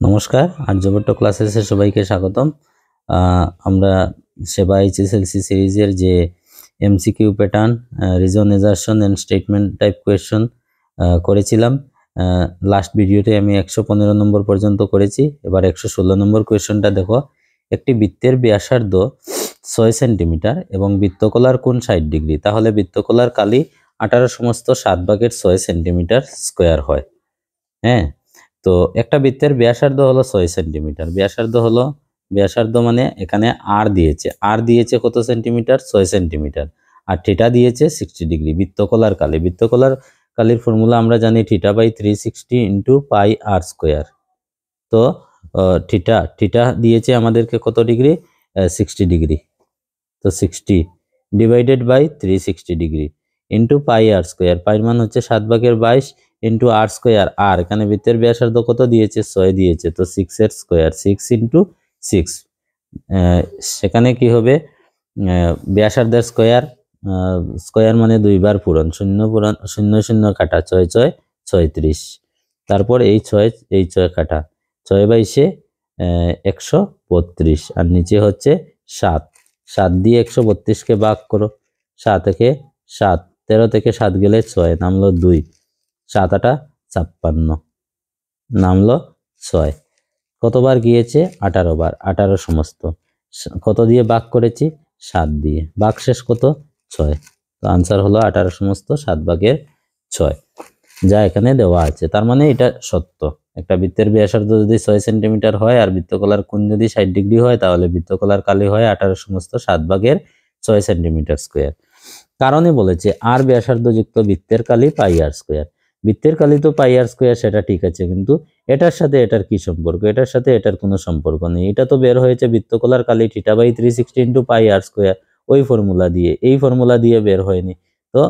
নমস্কার, আর্যভট্ট ক্লাসেসে সবাইকে স্বাগতম। আমরা সেবা এইচএসএলসি সিরিজের যে MCQ pattern, reason assertion and statement type question করেছিলাম। লাস্ট ভিডিওতে আমি 115 নম্বর পর্যন্ত করেছি। এবার 116 নম্বর কোয়েশ্চনটা দেখো। একটি বৃত্তের ব্যাসার্ধ 6 সেন্টিমিটার এবং বৃত্তকলার কোণ 60 ডিগ্রি, তাহলে বৃত্তকলার কালি 18 সমস্ত 7/6 সেন্টিমিটার স্কোয়ার হয়। হ্যাঁ, তো একটা বৃত্তের ব্যাসার্ধ হলো 6 সেন্টিমিটার। ব্যাসার্ধ মানে এখানে আর দিয়েছে কত সেন্টিমিটার? 6 সেন্টিমিটার। আর থিটা দিয়েছে 60 ডিগ্রি। বৃত্তকলার কালির ফর্মুলা আমরা জানি θ/360 × পাই আর স্কোয়ার। তো থিটা দিয়েছে আমাদেরকে কত ডিগ্রি? 60 ডিগ্রি। তো 60 divided by 360 degree into pi r square. পাইর মান হচ্ছে 7/22 ইন্টু আর স্কোয়ার। আর এখানে বৃত্তের ব্যাসার্ধ কত দিয়েছে? 6 দিয়েছে, তো 6 এর স্কোয়ার, 6 × 6। সেখানে কি হবে? ব্যাসার্ধের স্কোয়ার মানে 2 বার পূরণ, 0 0 কাটা, 6 6 36। তারপর এই 6 কাটা, 6/22 132, আর নিচে হচ্ছে 7। 7 দিয়ে 132কে ভাগ করো, 7 একে 7, 13 থেকে 7 গেলে 6, নামলো 2, 7 8 56, নামলো 6। কতবার গিয়েছে? 18 বার, 18 সমস্ত। কত দিয়ে ভাগ করেছি? 7 দিয়ে। ভাগ শেষ কত? 6। তো আনসার হলো 18 সমস্ত 7/6, যা এখানে দেওয়া আছে। তার মানে এটা সত্য। একটা বৃত্তের ব্যাসার্ধ যদি 6 সেন্টিমিটার হয় আর বৃত্তকলার কোণ যদি 60 ডিগ্রি হয়, তাহলে বৃত্তকলার কালি হয় 18 সমস্ত 7/6 সেন্টিমিটার স্কোয়ার। কারণে বলেছে আর ব্যাসার্ধ যুক্ত বৃত্তের কালি পাই আর স্কোয়ার। বৃত্তের কালি তো পাই আর স্কোয়ার, সেটা ঠিক আছে, কিন্তু এটার সাথে এটার কি সম্পর্ক? এটার সাথে এটার কোনো সম্পর্ক নেই। এটা তো বের হয়েছে বৃত্তকলার কালি θ/360 × পাই আর স্কোয়ার, ওই ফর্মুলা দিয়ে। এই ফর্মুলা দিয়ে বের হয়নি। তো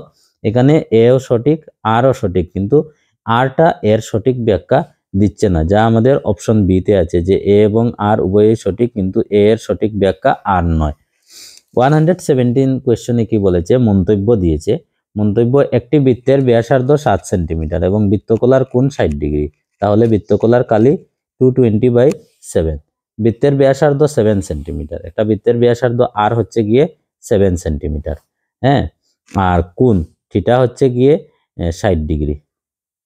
এখানে এও সঠিক, আরও সঠিক, কিন্তু আরটা এর সঠিক ব্যাখ্যা দিচ্ছে না, যা আমাদের অপশন বিতে আছে, যে এ এবং আর উভয়ই সঠিক, কিন্তু এ এর সঠিক ব্যাখ্যা আর নয়। 117 কোয়েশ্চনে কি বলেছে? মন্তব্য দিয়েছে। মন্তব্য: একটি বৃত্তের ব্যাসার্ধ 7 সেন্টিমিটার এবং বৃত্তকলার কোণ 60 ডিগ্রি, তাহলে বৃত্তকলার কালি 220/7। বৃত্তের ব্যাসার্ধ 7 সেন্টিমিটার, একটা বৃত্তের ব্যাসার্ধ আর হচ্ছে গিয়ে 7 সেন্টিমিটার। হ্যাঁ, আর কোণ থিটা হচ্ছে গিয়ে 60 ডিগ্রি।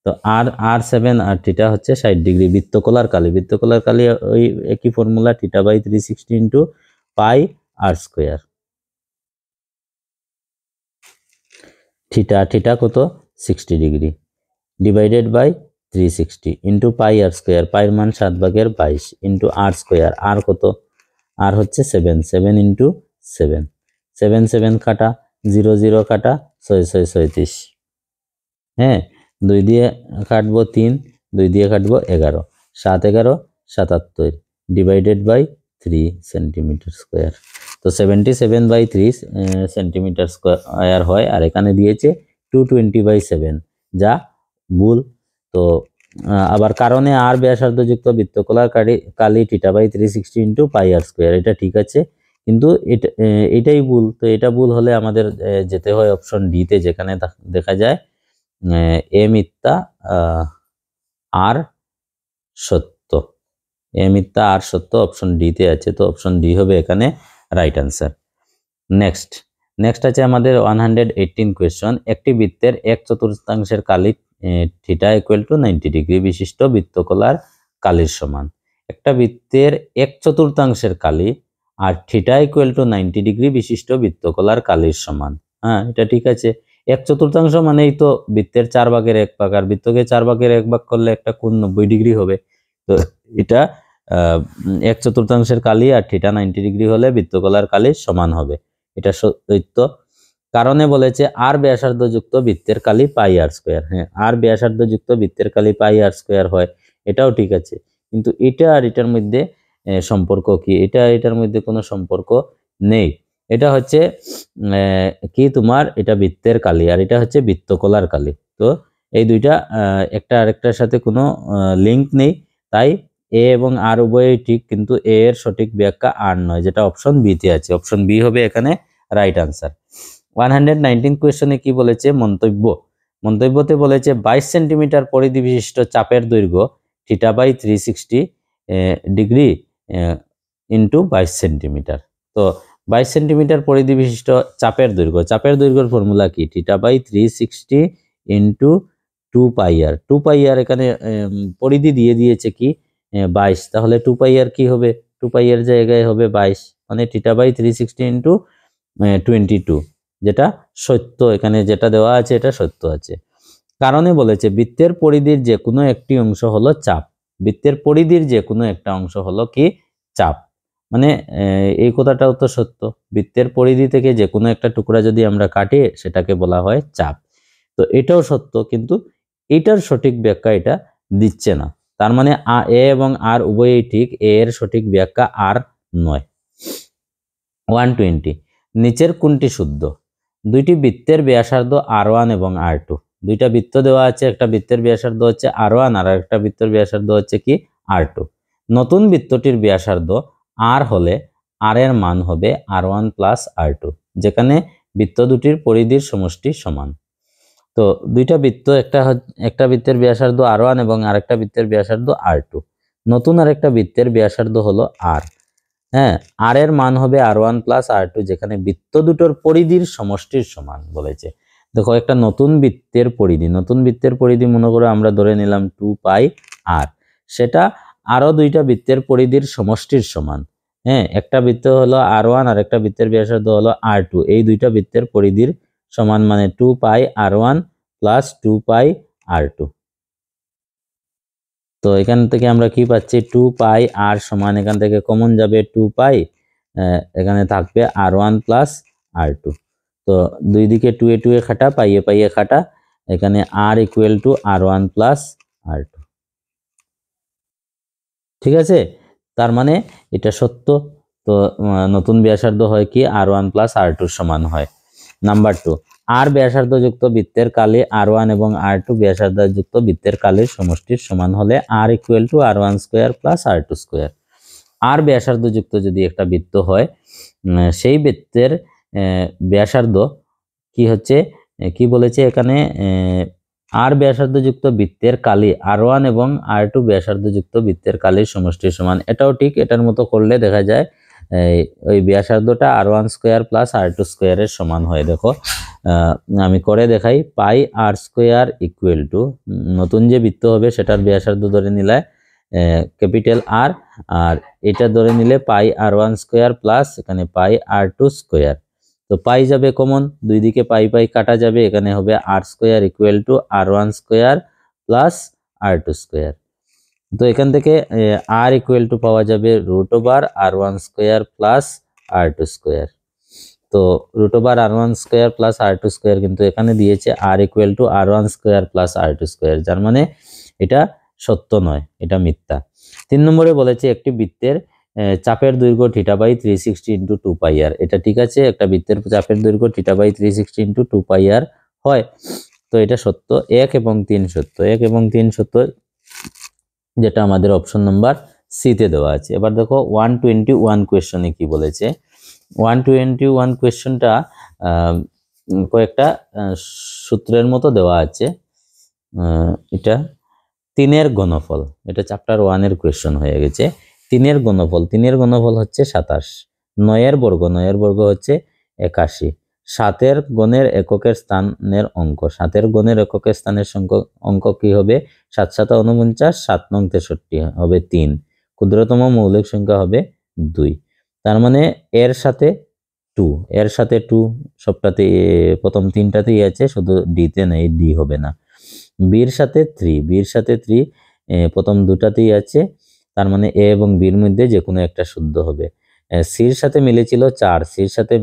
তো আর 7 আর থিটা হচ্ছে 60 ডিগ্রি। বৃত্তকলার কালি ওই একই formula, θ/360 × pi r square. Theta কত? 60 degree, divided by 360 into pi r square. পাইর মান 7/22 ইন্টু আর স্কোয়ার। আর কত? আর হচ্ছে 7, 7 × 7, 7 7 কাটা, 0 0 কাটা, 6 6 36। হ্যাঁ, 2 দিয়ে কাটবো 3, 2 দিয়ে কাটবো 11, 7 11 77, ডিভাইডেড বাই 3 সেন্টিমিটার স্কোয়ার। তো 77/3 সেন্টিমিটার স্কোয়ার হয়, আর এখানে দিয়েছে 220/7, যা ভুল। তো আবার কারণে আর ব্যাসার্ধযুক্ত বৃত্তকলার কালি θ/360 × পাই আর স্কোয়ার, এটা ঠিক আছে, কিন্তু এটাই ভুল। তো এটা ভুল হলে আমাদের যেতে হয় অপশন ডিতে, যেখানে দেখা যায় এ মিথ্যা আর সত্য। এ মিথ্যা আর সত্য অপশন ডিতে আছে, তো অপশন ডি হবে এখানে রাইট আনসার। নেক্সট আছে আমাদের 118 কোয়েশ্চন। একটি বৃত্তের 1/4 কালি θ = 90 ডিগ্রি বিশিষ্ট বৃত্তকলার কালির সমান। একটা বৃত্তের 1/4 কালি আর θ = 90 ডিগ্রি বিশিষ্ট বৃত্তকলার কালির সমান। হ্যাঁ, এটা ঠিক আছে। 1/4 মানেই তো বৃত্তের 4/1 আর বৃত্তকে 4/1 করলে একটা কোণ 90 ডিগ্রি হবে। তো এটা 1/4 কালি আর θ 90 ডিগ্রি হলে বৃত্তকলার কালির সমান হবে, এটা সত্য। কারণে বলেছে আর ব্যাসার্ধ যুক্ত বৃত্তের কালি পাই আর স্কোয়ার। হ্যাঁ, আর ব্যাসার্ধ যুক্ত বৃত্তের কালি পাই আর স্কোয়ার হয়, এটাও ঠিক আছে, কিন্তু এটা আর এটার মধ্যে সম্পর্ক কি? এটার মধ্যে কোনো সম্পর্ক নেই। এটা হচ্ছে কি তোমার, এটা বৃত্তের কালি আর এটা হচ্ছে বৃত্তকলার কালি। তো এই দুইটা একটা আরেকটার সাথে কোনো লিঙ্ক নেই, তাই এ এবং আর উভয়ই ঠিক, কিন্তু এ এর সঠিক ব্যাখ্যা আর নয়, যেটা অপশন বিতে আছে। অপশন বি হবে এখানে রাইট আনসার। 119 কোয়েশ্চনে কি বলেছে? মন্তব্যতে বলেছে 22 সেন্টিমিটার পরিধি বিশিষ্ট চাপের দৈর্ঘ্য θ/360 ডিগ্রি ইন্টু 22 সেন্টিমিটার। তো 22 সেন্টিমিটার পরিধি বিশিষ্ট চাপের দৈর্ঘ্যের ফর্মুলা কি? θ/360 ইন্টু 2πr। 2πr এখানে পরিধি দিয়ে দিয়েছে কি 22, তাহলে 2πr কি হবে? 2πr জায়গায় হবে 22, মানে θ/360 ইন্টু 22, যেটা সত্য, এখানে যেটা দেওয়া আছে এটা সত্য আছে। কারণে বলেছে বৃত্তের পরিধির যে কোনো একটি অংশ হলো চাপ। বৃত্তের পরিধির যে কোনো একটা অংশ হলো কি চাপ, মানে এই কথাটাও তো সত্য। বৃত্তের পরিধি থেকে যে কোনো একটা টুকরা যদি আমরা কাটি সেটাকে বলা হয় চাপ। তো এটাও সত্য, কিন্তু এটার সঠিক ব্যাখ্যা এটা দিচ্ছে না। তার মানে এ এবং আর উভয়ই ঠিক, এ এর সঠিক ব্যাখ্যা আর নয়। 120, নিচের কোনটি শুদ্ধ? দুইটি বৃত্তের ব্যাসার্ধ R1 এবং R2। দুইটা বৃত্ত দেওয়া আছে, একটা বৃত্তের ব্যাসার্ধ হচ্ছে R1 আর একটা বৃত্তের ব্যাসার্ধ হচ্ছে কি R2। নতুন বৃত্তটির ব্যাসার্ধ R হলে R এর মান হবে R1 প্লাস R2, যেখানে বৃত্ত দুটির পরিধির সমষ্টি সমান। তো দুইটা বৃত্ত, একটা বৃত্তের ব্যাসার্ধ R1 এবং আরেকটা বৃত্তের ব্যাসার্ধ R2। নতুন আরেকটা বৃত্তের ব্যাসার্ধ হলো R। হ্যাঁ, আর এর মান হবে R1 প্লাস R2, যেখানে বৃত্ত দুটোর পরিধির সমষ্টির সমান বলেছে। দেখো একটা নতুন বৃত্তের পরিধি মনে করে আমরা ধরে নিলাম 2πr, সেটা আরো দুইটা বৃত্তের পরিধির সমষ্টির সমান। হ্যাঁ, একটা বৃত্ত হলো R1 আর একটা বৃত্তের ব্যাসার্ধ হলো R2, এই দুইটা বৃত্তের পরিধির সমান, মানে 2πr1 প্লাস 2πr2। তো এখান থেকে আমরা কি পাচ্ছি? 2πr সমান, এখান থেকে কমন যাবে 2π, এখানে থাকবে R1 প্লাস R2। তো দুই দিকে 2 এ 2 এ কাটা, পাইয়ে পাইয়ে কাটা, এখানে R equal to R1 plus R2। ঠিক আছে, তার মানে এটা সত্য। তো নতুন ব্যাসার্ধ হয় কি R1 প্লাস R2 সমান হয়। নাম্বার 2, আর ব্যাসার্ধযুক্ত বৃত্তের কালি R1 এবং R2 ব্যাসার্ধযুক্ত বৃত্তের কালির সমষ্টির সমান হলে R equal to R1 square plus R2 square. আর ব্যাসার্ধযুক্ত যদি একটা বৃত্ত হয়, সেই বৃত্তের ব্যাসার্ধ কি হচ্ছে, কি বলেছে এখানে, আর ব্যাসার্ধযুক্ত বৃত্তের কালি R1 এবং R2 ব্যাসার্ধযুক্ত বৃত্তের কালির সমষ্টির সমান। এটাও ঠিক, এটার মতো করলে দেখা যায় ওই ব্যাসার্ধটা R1 স্কোয়ার প্লাস R2 স্কোয়ারের সমান হয়। দেখো আমি করে দেখাই, পাই আর স্কোয়ার ইকুয়াল টু, নতুন যে বৃত্ত হবে সেটার ব্যাসার্ধ ধরে নিলে ক্যাপিটাল আর, আর এটা ধরে নিলে পাই R1 স্কোয়ার প্লাস এখানে পাই R2 স্কোয়ার। তো পাই যাবে কমন, দুই দিকে পাই পাই কাটা যাবে, এখানে হবে R square equal to R1 square plus R2 square. তো এখান থেকে R ইকুয়াল টু পাওয়া যাবে √R1 square plus R2 square. তো √R1 square plus R2 square কিন্তু এখানে দিয়েছে R equal to R1 square plus R2 square, যার মানে এটা সত্য নয়, এটা মিথ্যা। 3 নম্বরে বলেছে একটি বৃত্তের চাপের দৈর্ঘ্য θ/360 ইন্টু 2πr। এটা ঠিক আছে, একটা বৃত্তের চাপের দৈর্ঘ্য θ/360 ইন্টু 2πr হয়। তো এটা সত্য, 1 এবং 3 সত্য, 1 এবং 3 সত্য, যেটা আমাদের অপশন নাম্বার সিতে দেওয়া আছে। এবার দেখো 121 কোয়েশ্চনে কি বলেছে। 121 কোয়েশ্চনটা কয়েকটা সূত্রের মতো দেওয়া আছে। এটা 3-এর ঘনফল, এটা চ্যাপ্টার 1-এর কোয়েশ্চন হয়ে গেছে। 3-এর ঘনফল হচ্ছে 27, 9-এর বর্গ হচ্ছে 81, 7-এর গণের এককের স্থানের অঙ্ক, 7-এর গণের এককের স্থানের অঙ্ক কি হবে? 7 7 49, 7 নং 63 হবে 3, ক্ষুদ্রতম মৌলিক সংখ্যা হবে 2। তার মানে এর সাথে 2 সবটাতে, প্রথম 3টাতেই আছে, শুধু ডিতে নেই, ডি হবে না। বির সাথে 3 প্রথম 2টাতেই আছে, তার মানে এ এবং বির মধ্যে যে কোনো একটা শুদ্ধ হবে। সির সাথে মিলেছিল 4, সির সাথে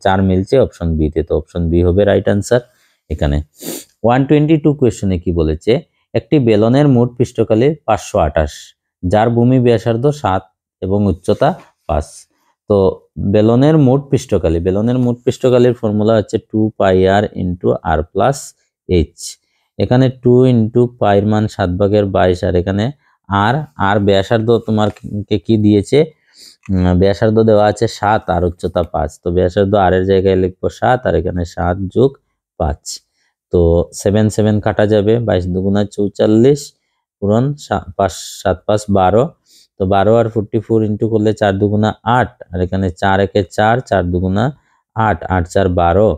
4 মিলছে অপশন বিতে, তো অপশন বি হবে রাইট আনসার এখানে। 122 কোয়েশ্চনে কি বলেছে, একটি বেলনের মোট পৃষ্ঠকালি 528, যার ভূমি ব্যাসার্ধ 7 এবং উচ্চতা 5। তো বেলনের মোট পৃষ্ঠকালির ফর্মুলা হচ্ছে 2πr into r plus h। এখানে 2 ইন্টু পাইর মান 7/22, আর এখানে আর ব্যাসার্ধ তোমাকে কি দিয়েছে, ব্যাসার্ধ দেওয়া আছে 7 আর উচ্চতা 5। তো ব্যাসার্ধ আর এর জায়গায় লিখবো 7, আর এখানে 7 যোগ 5, তো 7 7 কাটা যাবে, 22 2 44 পূরণ 5 7 5 12, তো 12 আর 44 ইন্টু করলে 4 দুগুণা 8, আর এখানে 4 একে 4, 4 দুগুণা 8, 8 4 12,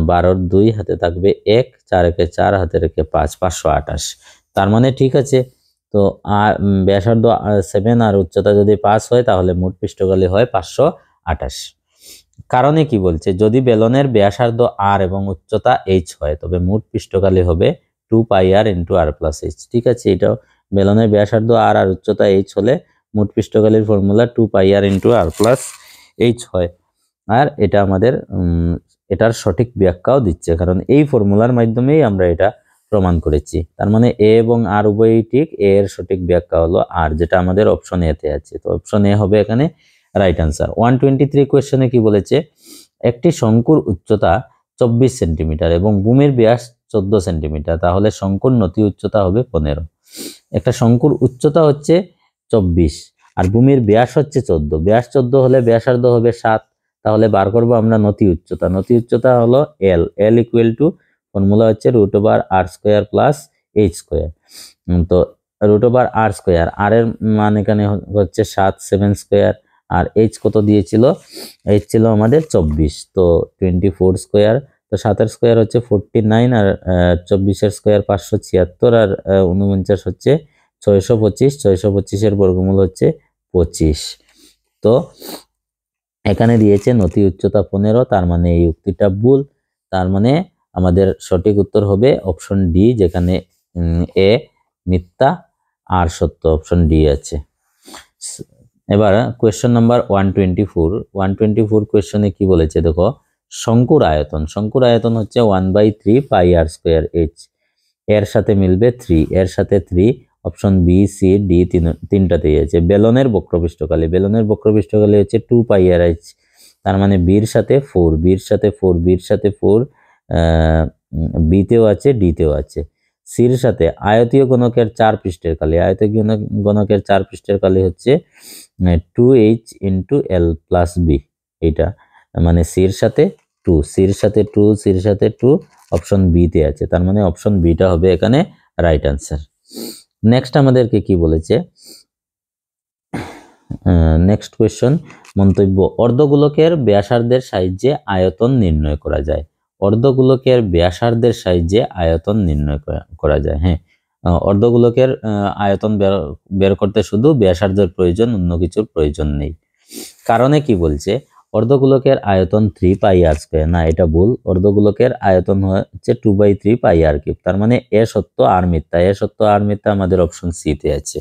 12 2 হাতে থাকবে 1, 4 একে 4 হাতে রেখে 5, 528। তার মানে ঠিক আছে। তো ব্যাসার্ধ 7 আর উচ্চতা যদি 5 হয় তাহলে মোট পৃষ্ঠকালি হয় 528। কারণে কি বলছে, যদি বেলনের ব্যাসার্ধ r এবং উচ্চতা h হয় তবে মোট পৃষ্ঠকালি হবে 2 পাই r into r plus h। ঠিক আছে, এটাও বেলনের ব্যাসার্ধ r আর উচ্চতা h হলে মোট পৃষ্ঠকালির ফর্মুলা 2 পাই r into r plus h হয়। আর এটা আমাদের এটার সঠিক ব্যাখ্যাও দিচ্ছে, কারণ এই ফর্মুলার মাধ্যমেই আমরা এটা প্রমাণ করেছি। তার মানে এ এবং আর উভয়ই ঠিক। এ এর সঠিক ব্যাখ্যা হলো আর, যেটা আমাদের অপশন এ তে আছে। তো অপশন এ হবে এখানে রাইট আনসার। 123 কোয়েশ্চনে কি বলেছে, একটি শঙ্কুর উচ্চতা 24 সেন্টিমিটার এবং ভূমির ব্যাস 14 সেন্টিমিটার, তাহলে শঙ্কুর নতি উচ্চতা হবে 15। একটা শঙ্কুর উচ্চতা হচ্ছে 24 আর ভূমির ব্যাস হচ্ছে 14, ব্যাস 14 হলে ব্যাসার্ধ হবে 7, তাহলে বার করবো আমরা নতি উচ্চতা। নতি উচ্চতা হলো এল, এল ইকুয়াল টু ফর্মুলা হচ্ছে √r² প্লাস h স্কোয়ার। তো √r², আর এর মান এখানে হচ্ছে 7, 7 স্কোয়ার, আর h কত দিয়েছিল, h ছিল আমাদের 24, তো 24 স্কোয়ার। তো 7 স্কোয়ার হচ্ছে 49, আর 24 স্কোয়ার 576, আর 49 হচ্ছে 625, 625 বর্গমূল হচ্ছে 25। তো এখানে দিয়েছে নতি উচ্চতা 15, তার মানে এই উক্তিটা ভুল। তার মানে আমাদের সঠিক উত্তর হবে অপশন ডি, যেখানে এ মিথ্যা আর সত্য, অপশন ডি আছে। এবার কোয়েশ্চন নাম্বার 124 কোয়েশ্চনে কি বলেছে দেখো, শঙ্কুর আয়তন। শঙ্কুর আয়তন হচ্ছে 1/3 পাই r² h, এর সাথে মিলবে 3, এর সাথে 3, অপশন বি সি ডি তিনটাতেই আছে। বেলনের বক্রপৃষ্ঠকালি, বেলনের বক্রপৃষ্ঠকালি হচ্ছে 2 পাই r h, তার মানে বির সাথে 4, বির সাথে 4, বির সাথে 4, বিতেও আছে ডিতেও আছে। সির সাথে আয়তীয় গণকের 4 পৃষ্ঠের কালি, আয়তীয় গণকের 4 পৃষ্ঠের কালি হচ্ছে 2h into L plus B, এইটা মানে সির সাথে 2, সির সাথে 2, সির সাথে 2, অপশন বি তে আছে। তার মানে অপশন বিটা হবে এখানে রাইট আনসার। নেক্সট আমাদেরকে কি বলেছে, নেক্সট কোয়েশ্চন মন্তব্য, অর্ধগোলকের ব্যাসার্ধের সাহায্যে আয়তন নির্ণয় করা যায়। অর্ধগোলকের ব্যাসার্ধের সাহায্যে আয়তন নির্ণয় করা যায়। হ্যাঁ, অর্ধগোলকের আয়তন বের করতে শুধু ব্যাসার্ধের প্রয়োজন, অন্য কিছুর প্রয়োজন নেই। কারণে কি বলছে, অর্ধগোলকের আয়তন 3 পাই r², না এটা ভুল। অর্ধগোলকের আয়তন হচ্ছে 2/3 পাই r³। তার মানে এ সত্য আর মিথ্যা, এ সত্য আর মিথ্যা আমাদের অপশন সি তে আছে।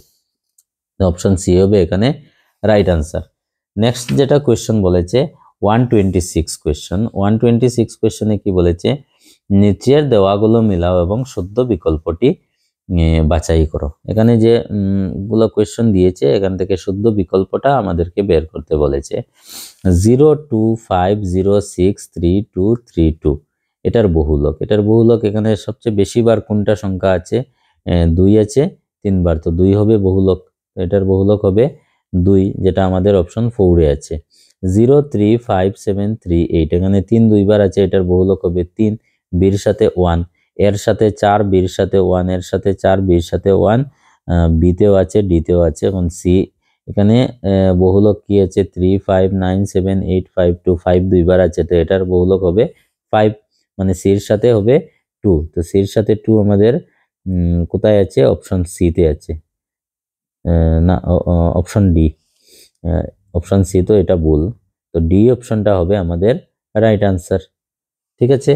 অপশন সি হবে এখানে রাইট আনসার। নেক্সট যেটা কোয়েশ্চন বলেছে 126 কোয়েশ্চন, 126 কোয়েশ্চনে কি বলেছে, নিচের দেওয়াগুলো মিলাও এবং শুদ্ধ বিকল্পটি বাছাই করো। এখানে যে গুলো কোয়েশ্চন দিয়েছে এখান থেকে শুদ্ধ বিকল্পটা আমাদেরকে বের করতে বলেছে। 025063232, এটার বহুলক। এটার বহুলক এখানে সবচেয়ে বেশি বার কোনটা সংখ্যা আছে, 2 আছে 3 বার, তো 2 হবে বহুলক। এটার বহুলক হবে 2, যেটা আমাদের অপশন 4 এ আছে। 0357338, এখানে 3 দুইবার আছে, এটার বহুলক হবে 3, বির সাথে 1, এর সাথে 4, বির সাথে 1, এর সাথে 4, বির সাথে 1, বিতেও আছে ডিতেও আছে। এখন সি, এখানে বহুলক কি আছে, 3597852, 5 দুইবার আছে, তো এটার বহুলক হবে 5, মানে সির সাথে হবে 2। তো সির সাথে 2 আমাদের কোথায় আছে, অপশন সি তে আছে, না অপশন ডি, অপশন সি তো এটা ভুল, তো ডি অপশনটা হবে আমাদের রাইট আনসার। ঠিক আছে।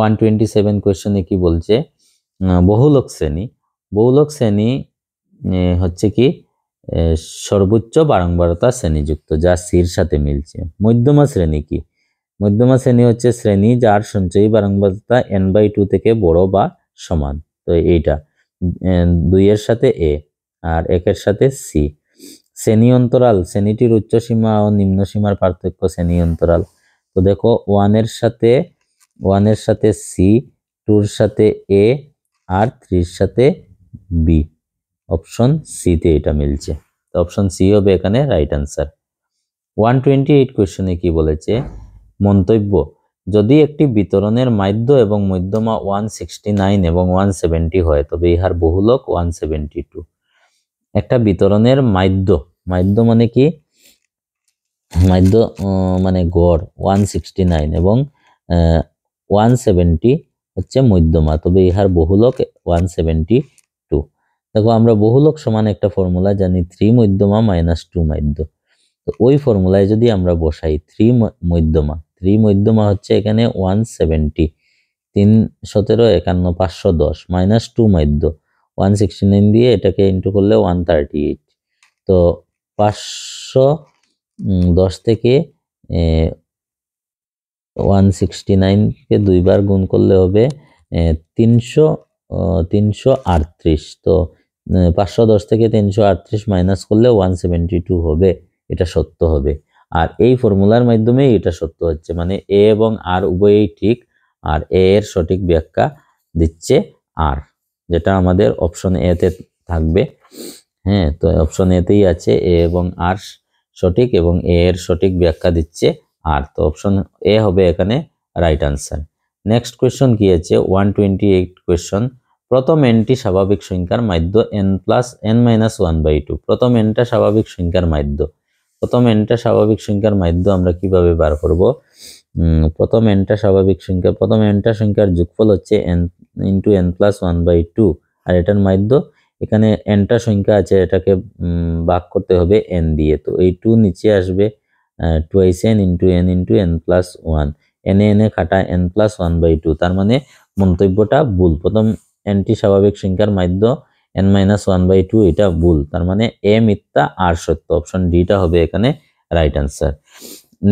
127 কোয়েশ্চনে কি বলছে, বহুলক শ্রেণী। বহুলক শ্রেণী হচ্ছে কি, সর্বোচ্চ বারংবারতা শ্রেণীযুক্ত, যা সির সাথে মিলছে। মধ্যমা শ্রেণী কি, মধ্যমা শ্রেণী হচ্ছে শ্রেণী যার সঞ্চয়ী বারংবারতা n/2 থেকে বড় বা সমান। তো এইটা 2 এর সাথে এ আর 1 এর সাথে সি। শ্রেণী অন্তরাল, শ্রেণীটির উচ্চ সীমা ও নিম্ন সীমার পার্থক্য শ্রেণী অন্তরাল। তো দেখো 1 এর সাথে সি, 2 এর সাথে এ, আর 3 এর সাথে বি, অপশন সি তে এটা মিলছে। তো অপশন সি হবে এখানে রাইট আনসার। 128 কোয়েশ্চনে কি বলেছে, মন্তব্য, যদি একটি বিতরণের মাধ্য এবং মধ্যমা 169 এবং 170 হয় তবে ইহার বহুলক 172। একটা বিতরণের মাধ্য, মাধ্য মানে কি, মাধ্য মানে গড় 169 এবং 170 হচ্ছে মধ্যমা, তবে ইহার বহুলক 172। দেখো আমরা বহুলক সমান একটা ফর্মুলা জানি, 3 মধ্যমা মাইনাস 2 মাধ্য। তো ওই ফর্মুলায় যদি আমরা বসাই 3 মধ্যমা, 3 মধ্যমা হচ্ছে এখানে 170, 3 17 51 510 মাইনাস 2 মাধ্য 169 দিয়ে এটাকে ইন্টু করলে 138। তো 510 থেকে 169কে 2 বার গুণ করলে হবে 338। তো 510 থেকে 338 মাইনাস করলে 172 হবে, এটা সত্য হবে। আর এই ফর্মুলার মাধ্যমে এটা সত্য হচ্ছে, মানে এ এবং আর উভয়ই ঠিক, আর এ এর সঠিক ব্যাখ্যা দিচ্ছে আর, যেটা আমাদের অপশন এ তে থাকবে। হ্যাঁ, তো অপশন এ তেই আছে এ এবং আর সঠিক, এবং এ এর সঠিক ব্যাখ্যা দিচ্ছে আর, তো অপশন এ হবে এখানে রাইট আনসার। নেক্সট কোয়েশ্চন কি আছে, 128 কোয়েশ্চন। প্রথম এনটি স্বাভাবিক সংখ্যার মাধ্য n+n-1/2। প্রথম এনটা স্বাভাবিক সংখ্যার মাধ্য, প্রথম এনটা স্বাভাবিক সংখ্যার মাধ্য আমরা কিভাবে বার করব? প্রথম এনটা স্বাভাবিক সংখ্যা, প্রথম এনটা সংখ্যার যোগফল হচ্ছে n × n+1/2, আর এটার মাধ্য এখানে এনটা সংখ্যা আছে, এটাকে ভাগ করতে হবে n দিয়ে। তো এই 2 নিচে আসবে, 2n × n × n+1, এনে কাটা n+1/2। তার মানে মন্তব্যটা ভুল, প্রথম এনটি স্বাভাবিক সংখ্যার মাধ্য n-1/2 এটা ভুল, তার মানে এ মিথ্যা আর সত্য, অপশন ডিটা হবে এখানে রাইট আনসার।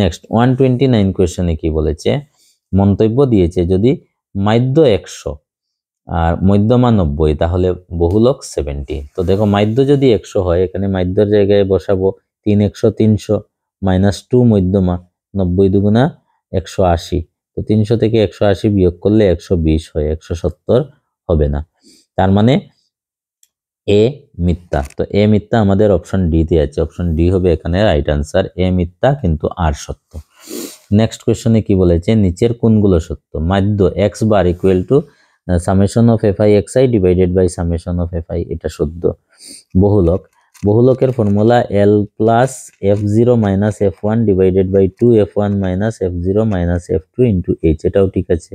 নেক্সট 129 কোয়েশ্চনে কি বলেছে, মন্তব্য দিয়েছে যদি মাধ্য 100 আর মধ্যমা 90 তাহলে বহুলক 70। তো দেখো মাধ্য যদি 100 হয়, এখানে মাধ্যর জায়গায় বসাবো 3 100 300 মাইনাস 2 মধ্যমা 90 দুগুণা 180। তো 300 থেকে 180 বিয়োগ করলে 120 হয়, 170 হবে না, তার মানে এ মিথ্যা। তো এ মিথ্যা আমাদের অপশন ডি তে আছে, অপশন ডি হবে এখানে রাইট আনসার, এ মিথ্যা কিন্তু আর সত্য। নেক্সট কোয়েশ্চনে কি বলেছে, নিচের কোনগুলো সত্য? মাধ্য x bar equal to summation of fi xi divided by summation of fi, এটা শুদ্ধ। বহুলক, বহুলকের formula l plus f0 minus f1 divided by 2f1 minus f0 minus f2 into h, এটাও ঠিক আছে।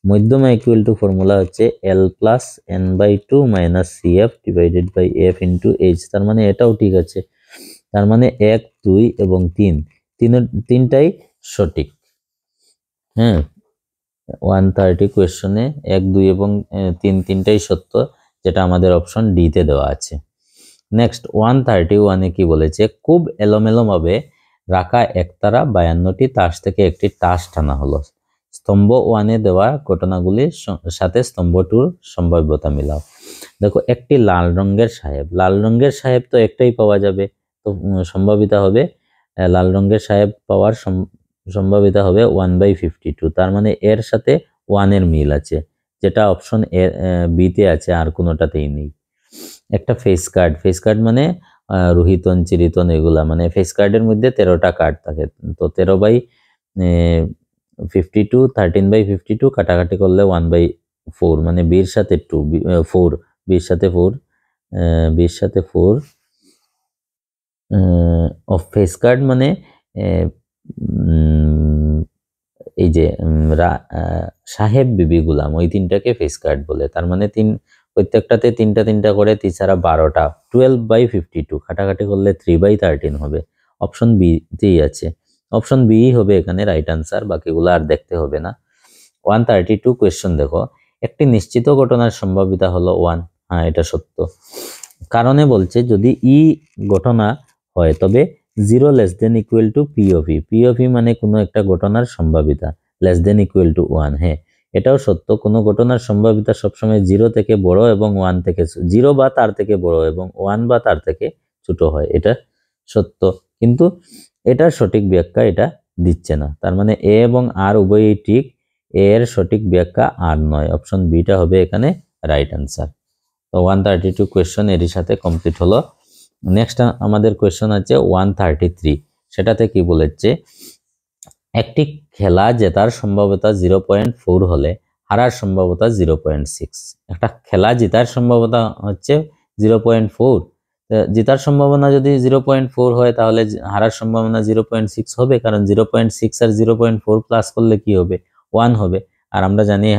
মধ্যমা ইকুয়াল টু ফর্মুলা হচ্ছে l plus n/2 minus cf divided by f into h, তার মানে এটাও ঠিক আছে। তার মানে 1 2 এবং 3 তিনটাই সঠিক। হ্যাঁ, 130 কোয়েশ্চনে 1 2 এবং 3 তিনটাই সত্য, যেটা আমাদের অপশন ডি তে দেওয়া আছে। নেক্সট 131 এ কি বলেছে, খুব এলোমেলোভাবে রাখা একতারা 52টি তাস থেকে একটি তাস টানা হলো, স্তম্ভ 1 এ দেওয়া ঘটনাগুলির সাথে স্তম্ভ 2 সম্ভাব্যতা মিলাও। দেখো একটি লাল রঙের সাহেব, লাল রঙের সাহেব তো একটাই পাওয়া যাবে, তো সম্ভাবিতা হবে লাল রঙের সাহেব পাওয়ার সম্ভাবিতা হবে 1/52, তার মানে এর সাথে 1 এর মিল আছে, যেটা অপশন এ বি তে আছে, আর কোনোটাতেই নেই। একটা ফেস কার্ড, ফেস কার্ড মানে রোহিতন চিরিতন এগুলা, মানে ফেস কার্ডের মধ্যে 13টা কার্ড থাকে, তো 13/52 13/52 কাটাকাটি করলে 1/4, মানে বির সাথে 2 4, বির সাথে 4 বির সাথে 4 অফ ফেস কার্ড মানে এই যে সাহেব বিবি গুলাম, ওই তিনটাকে ফেস কার্ড বলে। তার মানে প্রত্যেকটাতে তিনটা করে, তিসারা 12টা, 12/52 কাটাকাটি করলে 3/13 হবে, অপশন বি তেই আছে, অপশন বি হবে এখানে রাইট আনসার, বাকিগুলো আর দেখতে হবে না। 132 কোয়েশ্চন দেখো, একটি নিশ্চিত ঘটনার সম্ভাব্যতা হলো 1, হ্যাঁ এটা সত্য, কারণে বলছে যদি ই ঘটনা হয় তবে 0 less than equal to P of E, P of E মানে কোনো একটা ঘটনার সম্ভাব্যতা লেস দেন ইকুয়াল টু 1। হ্যাঁ এটাও সত্য, কোনো ঘটনার সম্ভাব্যতা সবসময় 0 থেকে বড় এবং 1 থেকে 0 বা তার থেকে বড় এবং 1 বা তার থেকে ছোট হয়, এটা সত্য, কিন্তু এটার সঠিক ব্যাখ্যা এটা দিচ্ছে না, তার মানে এ এবং আর উভয়ই ঠিক, এ এর সঠিক ব্যাখ্যা আর নয়, অপশন বিটা হবে এখানে রাইট আনসার। তো 132 কোয়েশ্চন এর সাথে কমপ্লিট হলো। নেক্সট আমাদের কোয়েশ্চন আছে 133, সেটাতে কি বলেছে, একটি খেলা জেতার সম্ভাব্যতা 0.4 হলে হারার সম্ভাব্যতা 0.6, একটা খেলা জেতার সম্ভাব্যতা হচ্ছে 0.4, জেতার সম্ভাবনা যদি 0.4 হয় তাহলে হারার সম্ভাবনা 0.6 হবে, কারণ 0.6 আর 0.4 প্লাস করলে কি হবে, 1 হবে। আর আমরা জানি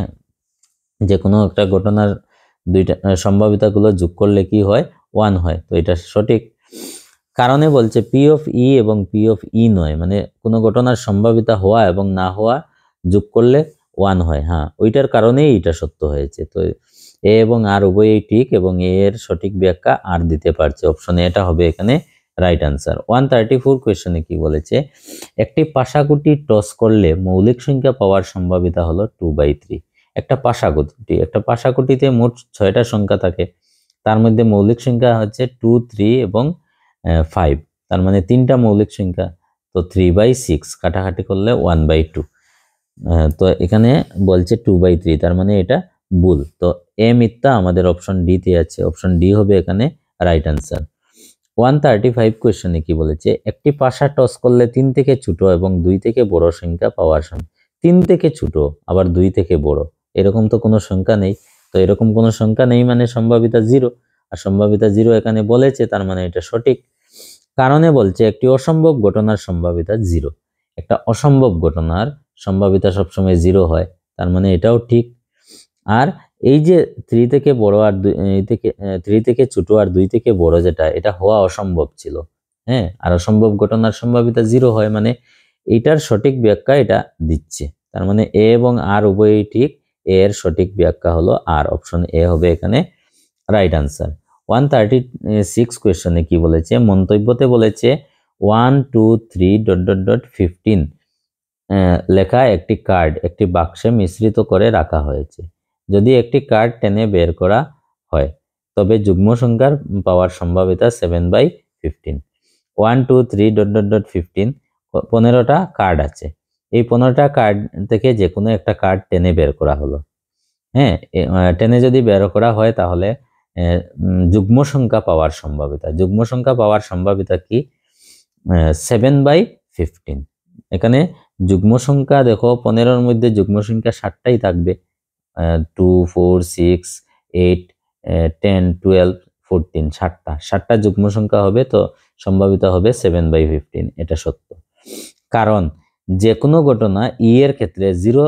যে কোনো একটা ঘটনার দুইটা সম্ভাবিতাগুলো যোগ করলে কি হয়, 1 হয়। তো এটা সঠিক। কারণে বলছে পি অফ ই এবং পি অফ ই নয়, মানে কোনো ঘটনার সম্ভাবিতা হওয়া এবং না হওয়া যোগ করলে 1 হয়। হ্যাঁ, ওইটার কারণেই এটা সত্য হয়েছে। তো এ এবং আর উভয়ই ঠিক, এবং এ এর সঠিক ব্যাখ্যা আর দিতে পারছে। অপশন এটা হবে এখানে রাইট আনসার। 134 কোয়েশ্চনে কি বলেছে, একটি পাশাকুটি টস করলে মৌলিক সংখ্যা পাওয়ার সম্ভাবিতা হলো 2/3। একটা পাশাকুটিতে মোট 6টা সংখ্যা থাকে, তার মধ্যে মৌলিক সংখ্যা হচ্ছে 2, 3 এবং 5। তার মানে 3টা মৌলিক সংখ্যা, তো 3/6 কাটাকাটি করলে 1/2। তো এখানে বলছে 2/3, তার মানে এটা ভুল। তো এ মিথ্যা, আমাদের অপশন ডি তে আছে, অপশন ডি হবে এখানে রাইট আনসার। 135 কোয়েশ্চনে কি বলেছে, একটি পাশা টস করলে 3 থেকে ছোট এবং 2 থেকে বড় সংখ্যা পাওয়ার সম্ভব। 3 থেকে ছোট আবার 2 থেকে বড়, এরকম তো কোনো সংখ্যা নেই। তো এরকম কোনো সংখ্যা নেই মানে সম্ভাবিতা 0, আর সম্ভাবিতা 0 এখানে বলেছে, তার মানে এটা সঠিক। কারণে বলছে একটি অসম্ভব ঘটনার সম্ভাবিতা 0। একটা অসম্ভব ঘটনার সম্ভাবিতা সবসময় 0 হয়, তার মানে এটাও ঠিক। আর এই যে 3 থেকে বড় আর 3 থেকে ছোট আর 2 থেকে বড়, যেটা এটা হওয়া অসম্ভব ছিল, হ্যাঁ, আর অসম্ভব ঘটনার সম্ভাবিতা 0 হয়, মানে এইটার সঠিক ব্যাখ্যা এটা দিচ্ছে। তার মানে এ এবং আর উভয়ই ঠিক, এ এর সঠিক ব্যাখ্যা হলো আর, অপশন এ হবে এখানে রাইট আনসার। 136 কোয়েশ্চনে কি বলেছে, মন্তব্যতে বলেছে 1, 2, 3... 15 লেখা একটি কার্ড একটি বাক্সে মিশ্রিত করে রাখা হয়েছে। যদি একটি কার্ড টেনে বের করা হয় তবে যুগ্ম সংখ্যার পাওয়ার সম্ভাবিতা 7/15। 1, 2, 3... 15টা কার্ড আছে। এই 15টা কার্ড থেকে যে কোনো একটা কার্ড টেনে বের করা হলো। হ্যাঁ, টেনে যদি বের করা হয় তাহলে যুগ্ম সংখ্যা পাওয়ার সম্ভাবিতা কি, 7/15। এখানে যুগ্ম সংখ্যা দেখো, 15-র মধ্যে যুগ্ম সংখ্যা 7টাই থাকবে, 2, 4, 6, 8, 10, 12, 14, 7টা যুগ্ম সংখ্যা হবে। তো সম্ভাবিত হবে 7/15, এটা সত্য। কারণ যে কোনো ঘটনা ই এর ক্ষেত্রে 0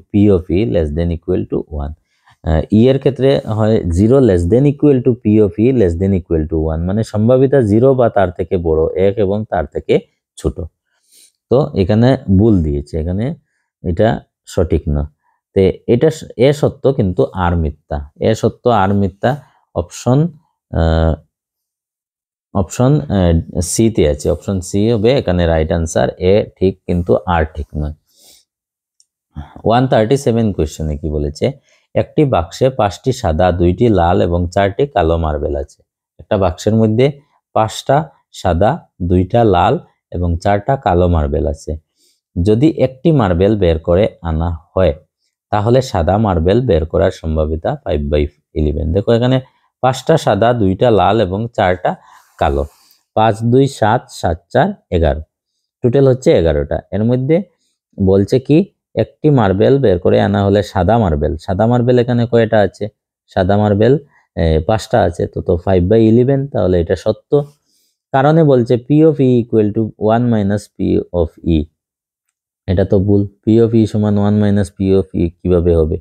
> P of E < 1। ই এর ক্ষেত্রে হয় 0 < P of E < 1, মানে সম্ভাবিতা 0 বা তার থেকে বড়, 1 এবং তার থেকে ছোট। তো এখানে ভুল দিয়েছে, এখানে এটা সঠিক না। তো এটা এ সত্য কিন্তু আর মিথ্যা, এ সত্য আর মিথ্যা। অপশন সি তে আছে, অপশন সি হবে এখানে রাইট আনসার। এ ঠিক কিন্তু আর ঠিক নয়। 137 কোয়েশ্চনে কি বলেছে, একটি বাক্সে 5টি সাদা, 2টি লাল এবং 4টি কালো মার্বেল আছে। একটা বাক্সের মধ্যে 5টা সাদা, 2টা লাল এবং 4টা কালো মার্বেল আছে। যদি একটি মার্বেল বের করে আনা হয় তাহলে সাদা মার্বেল বের করার সম্ভাবিতা 5/11। দেখো এখানে 5টা সাদা, 2টা লাল এবং 4টা কালো। 5, 2, 7, 7, 4, 11, টোটাল হচ্ছে 11টা। এর মধ্যে বলছে কি একটি মার্বেল বের করে আনা হলে সাদা মার্বেল এখানে কয়টা আছে, সাদা মার্বেল 5টা আছে। তো 5/11, তাহলে এটা সত্য। কারণে বলছে P of E = 1 - P of E, এটা তো ভুল। P of E = 1 - P of E কিভাবে হবে,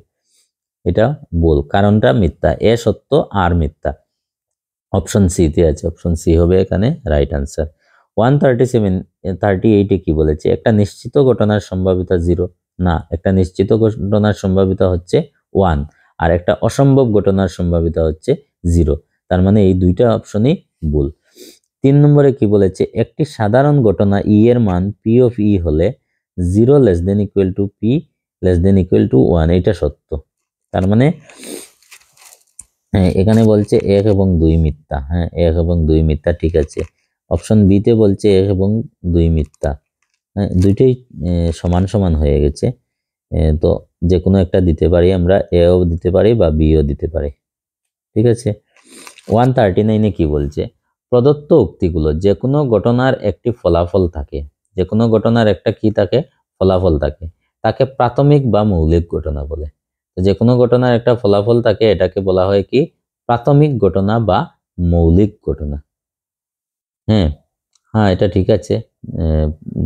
এটা ভুল, কারণটা মিথ্যা। এ সত্য আর মিথ্যা, অপশন সি তে আছে, অপশন সি হবে এখানে রাইট আনসার। 138 কি বলেছে, একটা নিশ্চিত ঘটনার সম্ভাবিতা 0 না, একটা নিশ্চিত ঘটনার সম্ভাবিতা হচ্ছে 1, আর একটা অসম্ভব ঘটনার সম্ভাবিতা হচ্ছে 0। তার মানে এই দুইটা অপশনই ভুল। 3 নম্বরে কি বলেছে, একটি সাধারণ ঘটনা ই এর মান P of E হলে 0 < P < 1, এটা সত্য। তার মানে এখানে বলছে 1 এবং 2 মিথ্যা। হ্যাঁ, 1 এবং 2 মিথ্যা, ঠিক আছে। অপশন বি তে বলছে 1 এবং 2 মিথ্যা। হ্যাঁ, দুইটাই সমান সমান হয়ে গেছে। তো যে কোনো একটা দিতে পারি আমরা, এও দিতে পারি বা বিও দিতে পারি, ঠিক আছে। 139 কি বলছে, প্রদত্ত উক্তিগুলো যে কোনো ঘটনার একটি ফলাফল থাকে, যে কোনো ঘটনার একটা কি থাকে, ফলাফল থাকে, তাকে প্রাথমিক বা মৌলিক ঘটনা বলে। যে কোনো ঘটনার একটা ফলাফল থাকে, এটাকে বলা হয় কি, প্রাথমিক ঘটনা বা মৌলিক ঘটনা। হ্যাঁ হ্যাঁ, এটা ঠিক আছে।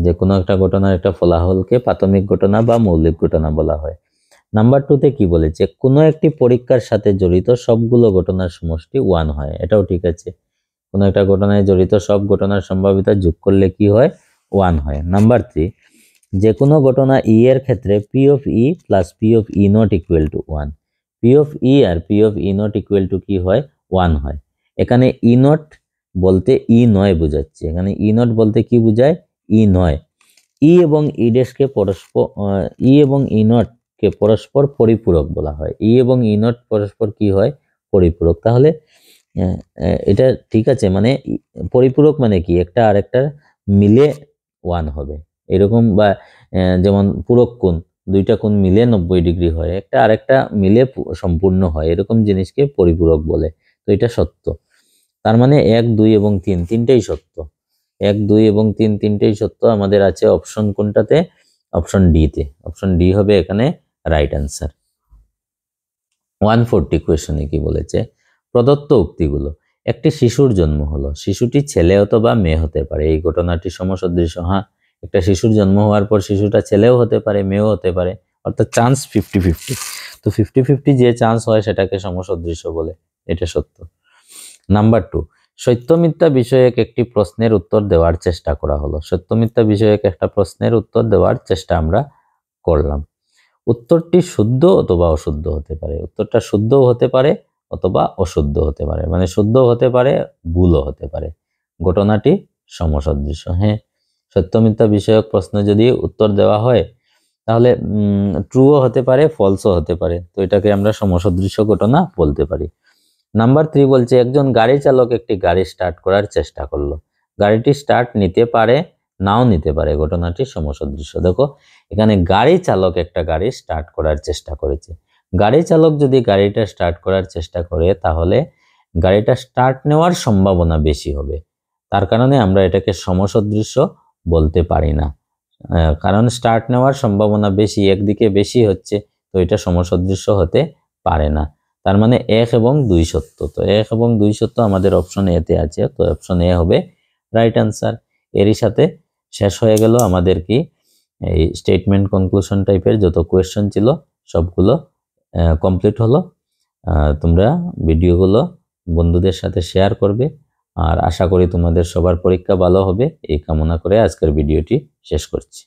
যে কোনো একটা ঘটনার একটা ফলাফলকে প্রাথমিক ঘটনা বা মৌলিক ঘটনা বলা হয়। নাম্বার 2তে কি বলেছে, কোনো একটি পরীক্ষার সাথে জড়িত সবগুলো ঘটনার সমষ্টি 1 হয়, এটাও ঠিক আছে। কোনো একটা ঘটনায় জড়িত সব ঘটনার সম্ভাব্যতা যোগ করলে কি হয়, 1 হয়। নাম্বার 3, যে কোনো ঘটনা ই এর ক্ষেত্রে P of E plus P of E not equal to 1। P of E আর P of E not equal to কি হয়, 1 হয়। এখানে ই নট বলতে ই নয় বোঝাচ্ছে, এখানে ই নট বলতে কি বোঝায়, ই নয়। ই এবং ই ড্যাশকে পরস্পর, ই এবং ই নটকে পরস্পর পরিপূরক বলা হয়। ই এবং ই নট পরস্পর কি হয়, পরিপূরক। তাহলে এটা ঠিক আছে, মানে পরিপূরক মানে কি, একটা আরেকটা মিলে 1 হবে এরকম, বা যেমন পূরক কোণ, দুইটা কোণ মিলে 90 ডিগ্রি হয়, একটা আরেকটা মিলে সম্পূর্ণ হয়, এরকম জিনিসকে পরিপূরক বলে। তো এটা সত্য। তার মানে 1, 2 এবং 3 তিনটেই সত্য। 1, 2 এবং 3 তিনটেই সত্য। আমাদের আছে অপশন কোনটাতে, অপশন ডি তে। অপশন ডি হবে এখানে রাইট অ্যান্সার। 140 কোয়েশ্চনে কি বলেছে, প্রদত্ত উক্তিগুলো, একটি শিশুর জন্ম হলো, শিশুটি ছেলে অথবা মেয়ে হতে পারে, এই ঘটনাটি সমসদৃশ্য। হ্যাঁ, একটা শিশুর জন্ম হওয়ার পর শিশুটা ছেলেও হতে পারে মেয়েও হতে পারে, অর্থাৎ চান্স 50-50। তো 50-50 যে চান্স হয় সেটাকে সমসদৃশ্য বলে, এটা সত্য। নাম্বার 2, সত্য মিথ্যা বিষয়ক একটি প্রশ্নের উত্তর দেওয়ার চেষ্টা করা হলো। সত্য মিথ্যা বিষয়ক একটা প্রশ্নের উত্তর দেওয়ার চেষ্টা আমরা করলাম। উত্তরটি শুদ্ধ অথবা অশুদ্ধ হতে পারে। উত্তরটা শুদ্ধও হতে পারে অথবা অশুদ্ধ হতে পারে, মানে শুদ্ধ হতে পারে, ভুলও হতে পারে। ঘটনাটি সমসদৃশ্য। হ্যাঁ, সত্য মিথ্যা বিষয়ক প্রশ্ন যদি উত্তর দেওয়া হয় তাহলে ট্রুও হতে পারে, ফলসও হতে পারে। তো এটাকে আমরা সমসদৃশ্য ঘটনা বলতে পারি। নাম্বার 3 বলছে, একজন গাড়ি চালক একটি গাড়ি স্টার্ট করার চেষ্টা করলো। গাড়িটি স্টার্ট নিতে পারে, নাও নিতে পারে, ঘটনাটি সমসদৃশ্য। দেখো এখানে গাড়ি চালক একটা গাড়ি স্টার্ট করার চেষ্টা করেছে। গাড়ি চালক যদি গাড়িটা স্টার্ট করার চেষ্টা করে তাহলে গাড়িটা স্টার্ট নেওয়ার সম্ভাবনা বেশি হবে। তার কারণে আমরা এটাকে সমসদৃশ্য বলতে পারি না, কারণ স্টার্ট নেওয়ার সম্ভাবনা বেশি, একদিকে বেশি হচ্ছে, তো এটা সমসদৃশ্য হতে পারে না। তার মানে 1 এবং 2 সত্য। তো 1 এবং 2 সত্য আমাদের অপশন এ তে আছে, তো অপশন এ হবে রাইট অ্যান্সার। এরই সাথে শেষ হয়ে গেল আমাদের কি, এই স্টেটমেন্ট কনক্লুশন টাইপের যত কোয়েশ্চেন ছিল সবগুলো কমপ্লিট হলো। তোমরা ভিডিওগুলো বন্ধুদের সাথে শেয়ার করবে, আর আশা করি তোমাদের সবার পরীক্ষা ভালো হবে এই কামনা করে আজকের ভিডিওটি শেষ করছি।